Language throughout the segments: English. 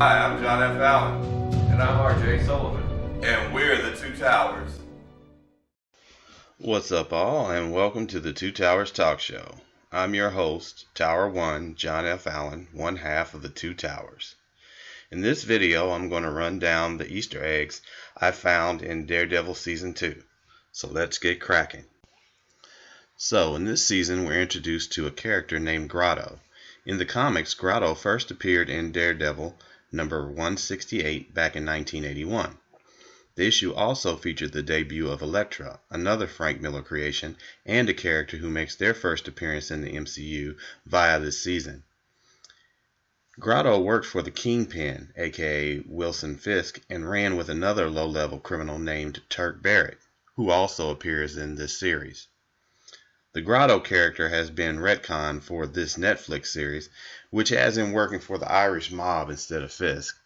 Hi, I'm John F. Allen. And I'm R.J. Sullivan. And we're the Two Towers. What's up, all, and welcome to the Two Towers Talk Show. I'm your host, Tower 1, John F. Allen, one half of the Two Towers. In this video, I'm going to run down the Easter eggs I found in Daredevil Season 2. So let's get cracking. So, in this season, we're introduced to a character named Grotto. In the comics, Grotto first appeared in Daredevil number 168 back in 1981. The issue also featured the debut of Elektra, another Frank Miller creation, and a character who makes their first appearance in the MCU via this season. Grotto worked for the Kingpin, aka Wilson Fisk, and ran with another low-level criminal named Turk Barrett, who also appears in this series. The Grotto character has been retconned for this Netflix series, which has him working for the Irish mob instead of Fisk.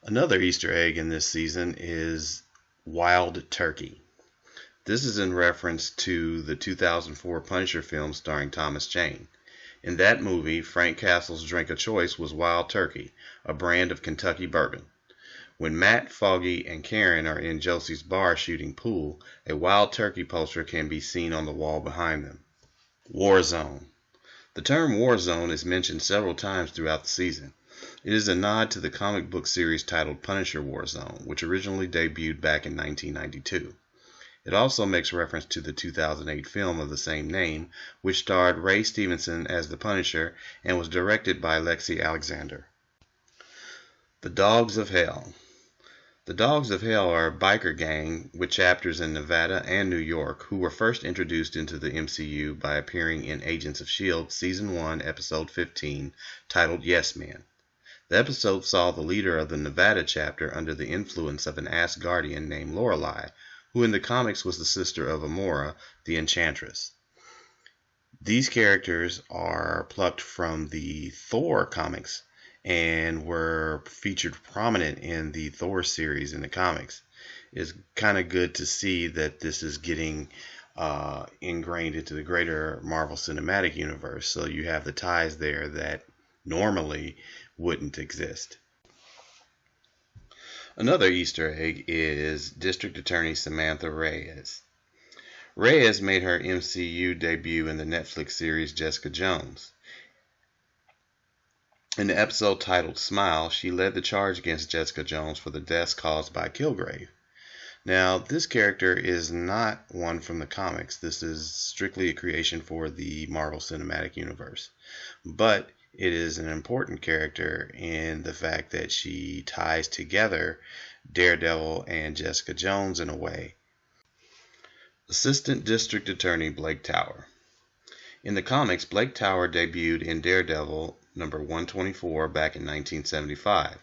Another Easter egg in this season is Wild Turkey. This is in reference to the 2004 Punisher film starring Thomas Jane. In that movie, Frank Castle's drink of choice was Wild Turkey, a brand of Kentucky bourbon. When Matt, Foggy, and Karen are in Josie's bar shooting pool, a Wild Turkey poster can be seen on the wall behind them. War Zone. The term War Zone is mentioned several times throughout the season. It is a nod to the comic book series titled Punisher War Zone, which originally debuted back in 1992. It also makes reference to the 2008 film of the same name, which starred Ray Stevenson as the Punisher and was directed by Lexi Alexander. The Dogs of Hell. The Dogs of Hell are a biker gang with chapters in Nevada and New York who were first introduced into the MCU by appearing in Agents of S.H.I.E.L.D. Season 1, Episode 15, titled Yes Man. The episode saw the leader of the Nevada chapter under the influence of an Asgardian named Lorelei, who in the comics was the sister of Amora, the Enchantress. These characters are plucked from the Thor comics and were featured prominent in the Thor series in the comics. It's kind of good to see that this is getting ingrained into the greater Marvel Cinematic Universe, so you have the ties there that normally wouldn't exist. Another Easter egg is District Attorney Samantha Reyes. Reyes made her MCU debut in the Netflix series Jessica Jones. In the episode titled Smile, she led the charge against Jessica Jones for the deaths caused by Kilgrave. Now, this character is not one from the comics. This is strictly a creation for the Marvel Cinematic Universe. But it is an important character in the fact that she ties together Daredevil and Jessica Jones in a way. Assistant District Attorney Blake Tower. In the comics, Blake Tower debuted in Daredevil number 124 back in 1975.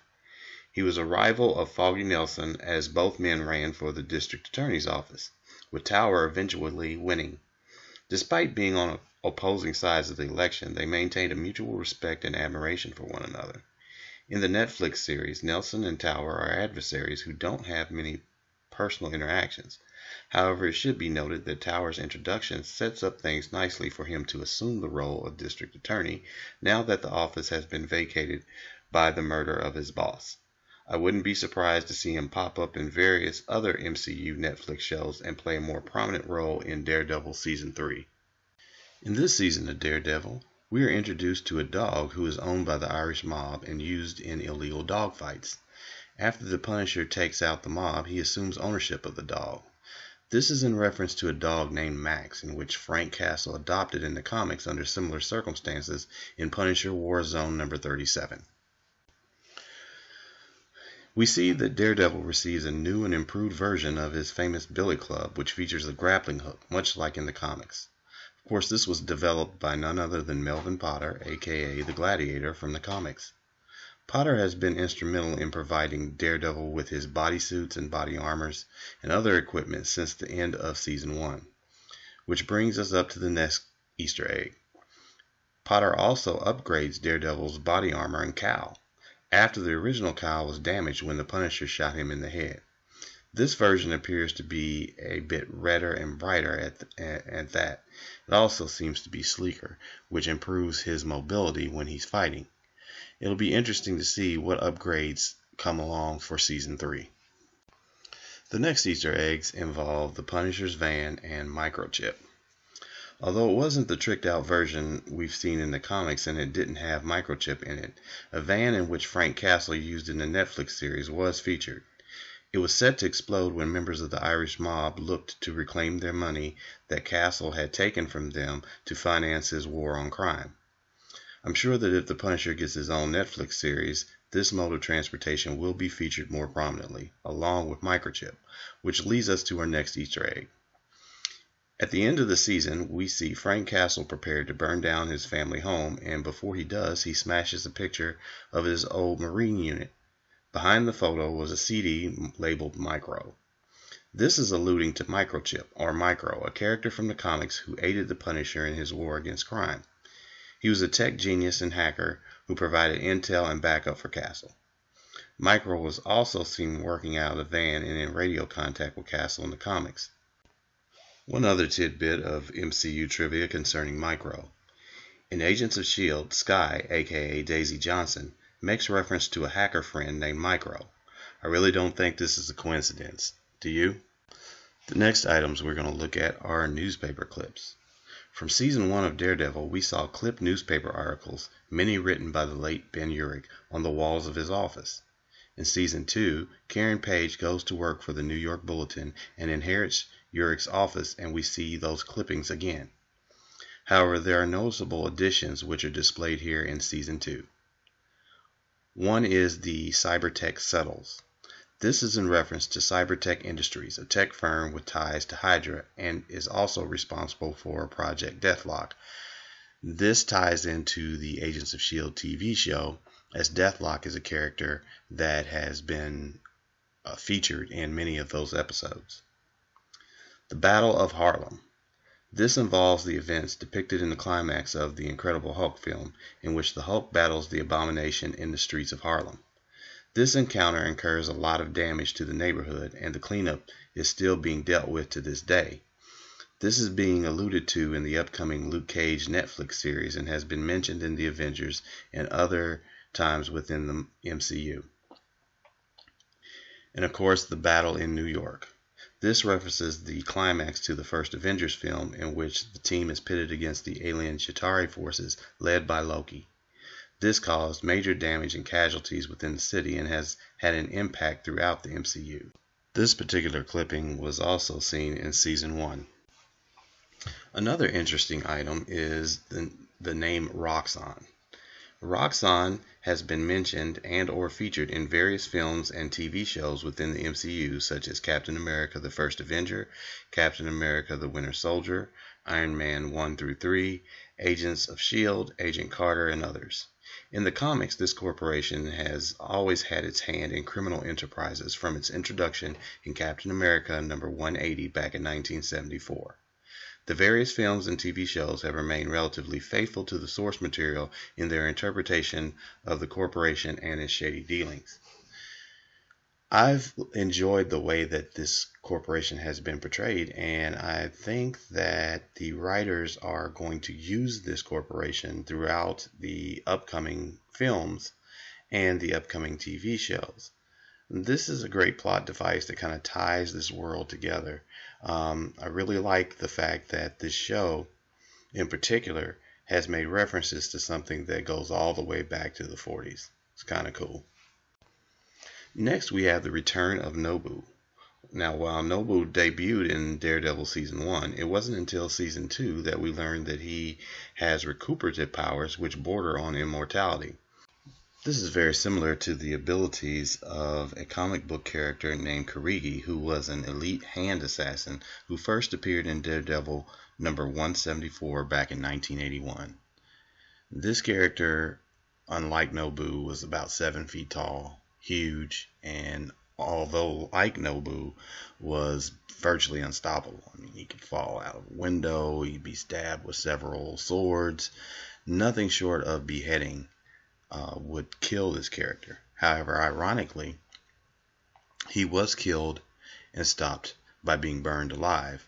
He was a rival of Foggy Nelson as both men ran for the district attorney's office, with Tower eventually winning. Despite being on opposing sides of the election, they maintained a mutual respect and admiration for one another. In the Netflix series, Nelson and Tower are adversaries who don't have many personal interactions. However, it should be noted that Tower's introduction sets up things nicely for him to assume the role of district attorney now that the office has been vacated by the murder of his boss. I wouldn't be surprised to see him pop up in various other MCU Netflix shows and play a more prominent role in Daredevil Season 3. In this season of Daredevil, we are introduced to a dog who is owned by the Irish mob and used in illegal dog fights. After the Punisher takes out the mob, he assumes ownership of the dog. This is in reference to a dog named Max, in which Frank Castle adopted in the comics under similar circumstances in Punisher War Zone number 37. We see that Daredevil receives a new and improved version of his famous Billy Club, which features a grappling hook, much like in the comics. Of course, this was developed by none other than Melvin Potter, aka the Gladiator from the comics. Potter has been instrumental in providing Daredevil with his bodysuits and body armors and other equipment since the end of Season 1, which brings us up to the next Easter egg. Potter also upgrades Daredevil's body armor and cowl, after the original cowl was damaged when the Punisher shot him in the head. This version appears to be a bit redder and brighter at that. It also seems to be sleeker, which improves his mobility when he's fighting. It'll be interesting to see what upgrades come along for Season 3. The next Easter eggs involve the Punisher's van and Microchip. Although it wasn't the tricked out version we've seen in the comics and it didn't have Microchip in it, a van in which Frank Castle used in the Netflix series was featured. It was set to explode when members of the Irish mob looked to reclaim their money that Castle had taken from them to finance his war on crime. I'm sure that if the Punisher gets his own Netflix series, this mode of transportation will be featured more prominently, along with Microchip, which leads us to our next Easter egg. At the end of the season, we see Frank Castle prepared to burn down his family home, and before he does, he smashes a picture of his old Marine unit. Behind the photo was a CD labeled Micro. This is alluding to Microchip, or Micro, a character from the comics who aided the Punisher in his war against crime. He was a tech genius and hacker who provided intel and backup for Castle. Micro was also seen working out of the van and in radio contact with Castle in the comics. One other tidbit of MCU trivia concerning Micro. In Agents of S.H.I.E.L.D., Skye, aka Daisy Johnson, makes reference to a hacker friend named Micro. I really don't think this is a coincidence. Do you? The next items we're going to look at are newspaper clips. From Season 1 of Daredevil, we saw clipped newspaper articles, many written by the late Ben Urich, on the walls of his office. In Season 2, Karen Page goes to work for the New York Bulletin and inherits Urich's office, and we see those clippings again. However, there are noticeable additions which are displayed here in Season 2. One is the Cybertech Settles. This is in reference to Cybertech Industries, a tech firm with ties to Hydra, and is also responsible for Project Deathlock. This ties into the Agents of S.H.I.E.L.D. TV show, as Deathlock is a character that has been featured in many of those episodes. The Battle of Harlem. This involves the events depicted in the climax of the Incredible Hulk film, in which the Hulk battles the Abomination in the streets of Harlem. This encounter incurs a lot of damage to the neighborhood, and the cleanup is still being dealt with to this day. This is being alluded to in the upcoming Luke Cage Netflix series and has been mentioned in the Avengers and other times within the MCU. And of course, the battle in New York. This references the climax to the first Avengers film, in which the team is pitted against the alien Chitauri forces led by Loki. This caused major damage and casualties within the city and has had an impact throughout the MCU. This particular clipping was also seen in Season 1. Another interesting item is the name Roxxon. Roxxon has been mentioned and or featured in various films and TV shows within the MCU, such as Captain America the First Avenger, Captain America the Winter Soldier, Iron Man 1 through 3, Agents of S.H.I.E.L.D., Agent Carter, and others. In the comics, this corporation has always had its hand in criminal enterprises from its introduction in Captain America number 180 back in 1974. The various films and TV shows have remained relatively faithful to the source material in their interpretation of the corporation and its shady dealings. I've enjoyed the way that this corporation has been portrayed, and I think that the writers are going to use this corporation throughout the upcoming films and the upcoming TV shows. This is a great plot device that kind of ties this world together. I really like the fact that this show in particular has made references to something that goes all the way back to the 40s. It's kind of cool. Next, we have the return of Nobu. Now, while Nobu debuted in Daredevil Season 1, it wasn't until Season 2 that we learned that he has recuperative powers which border on immortality. This is very similar to the abilities of a comic book character named Karigi, who was an elite hand assassin who first appeared in Daredevil number 174 back in 1981. This character, unlike Nobu, was about 7 feet tall, huge, and although like Nobu, was virtually unstoppable. I mean, he could fall out of a window, he'd be stabbed with several swords. Nothing short of beheading would kill this character. However, ironically, he was killed and stopped by being burned alive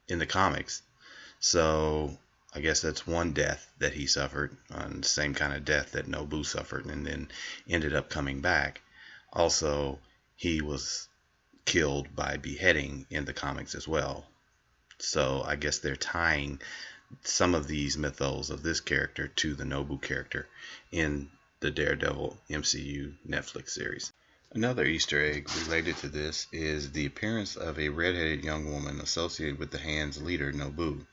in the comics. So I guess that's one death that he suffered, the same kind of death that Nobu suffered and then ended up coming back. Also, he was killed by beheading in the comics as well. So I guess they're tying some of these mythos of this character to the Nobu character in the Daredevil MCU Netflix series. Another Easter egg related to this is the appearance of a red-headed young woman associated with the Hand's leader, Nobu.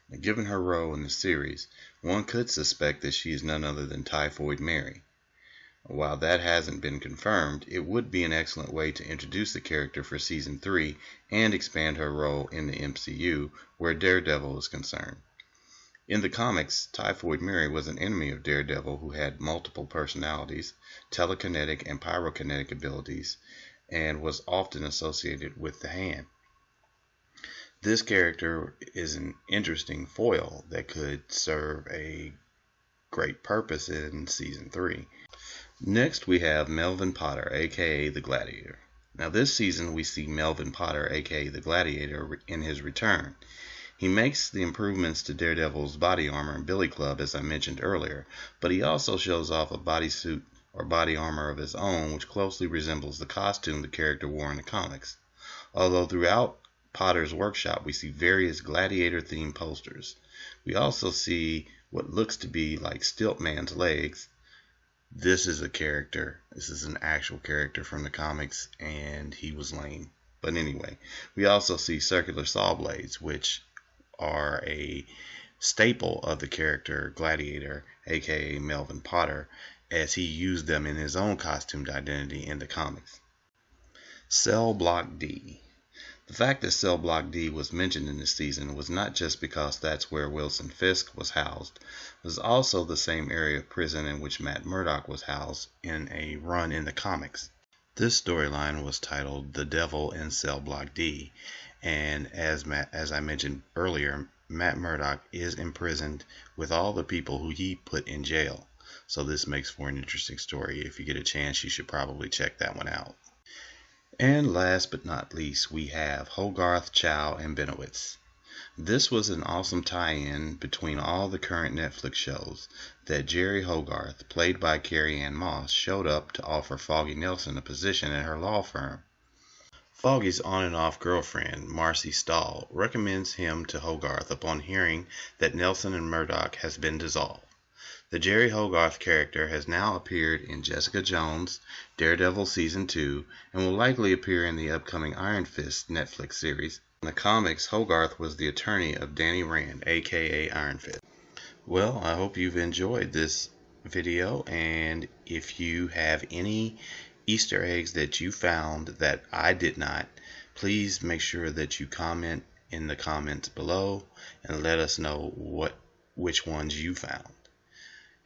Now, given her role in the series, one could suspect that she is none other than Typhoid Mary. While that hasn't been confirmed, it would be an excellent way to introduce the character for Season 3 and expand her role in the MCU where Daredevil is concerned. In the comics, Typhoid Mary was an enemy of Daredevil who had multiple personalities, telekinetic and pyrokinetic abilities, and was often associated with the Hand. This character is an interesting foil that could serve a great purpose in Season 3. Next we have Melvin Potter, aka the Gladiator. Now this season we see Melvin Potter, aka the Gladiator, in his return. He makes the improvements to Daredevil's body armor and billy club as I mentioned earlier, but he also shows off a bodysuit or body armor of his own which closely resembles the costume the character wore in the comics. Although throughout Potter's workshop we see various Gladiator themed posters. We also see what looks to be like Stiltman's legs. This is an actual character from the comics, and he was lame. But anyway, we also see circular saw blades, which are a staple of the character Gladiator, aka Melvin Potter, as he used them in his own costumed identity in the comics. Cell Block D. The fact that Cell Block D was mentioned in this season was not just because that's where Wilson Fisk was housed, it was also the same area of prison in which Matt Murdock was housed in a run in the comics. This storyline was titled The Devil in Cell Block D, and as I mentioned earlier, Matt Murdock is imprisoned with all the people who he put in jail. So this makes for an interesting story. If you get a chance, you should probably check that one out. And last but not least, we have Hogarth, Chow, and Benowitz. This was an awesome tie-in between all the current Netflix shows that Jerry Hogarth, played by Carrie Ann Moss, showed up to offer Foggy Nelson a position at her law firm. Foggy's on and off girlfriend, Marcy Stahl, recommends him to Hogarth upon hearing that Nelson and Murdoch has been dissolved. The Jerry Hogarth character has now appeared in Jessica Jones, Daredevil Season 2, and will likely appear in the upcoming Iron Fist Netflix series. In the comics, Hogarth was the attorney of Danny Rand, aka Iron Fist. Well, I hope you've enjoyed this video, and if you have any Easter eggs that you found that I did not, please make sure that you comment in the comments below and let us know which ones you found.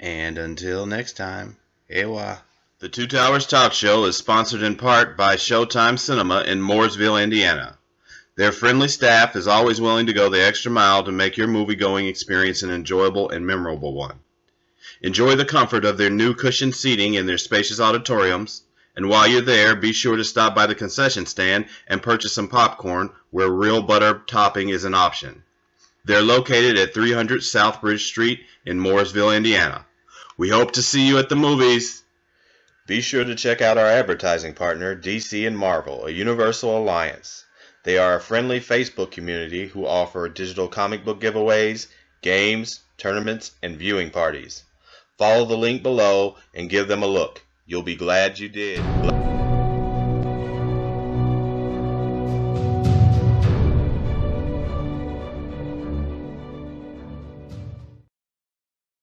And until next time, ewa. The Two Towers Talk Show is sponsored in part by Showtime Cinema in Mooresville, Indiana. Their friendly staff is always willing to go the extra mile to make your movie-going experience an enjoyable and memorable one. Enjoy the comfort of their new cushioned seating in their spacious auditoriums. And while you're there, be sure to stop by the concession stand and purchase some popcorn where real butter topping is an option. They're located at 300 South Bridge Street in Mooresville, Indiana. We hope to see you at the movies. Be sure to check out our advertising partner, DC and Marvel, a Universal Alliance. They are a friendly Facebook community who offer digital comic book giveaways, games, tournaments, and viewing parties. Follow the link below and give them a look. You'll be glad you did.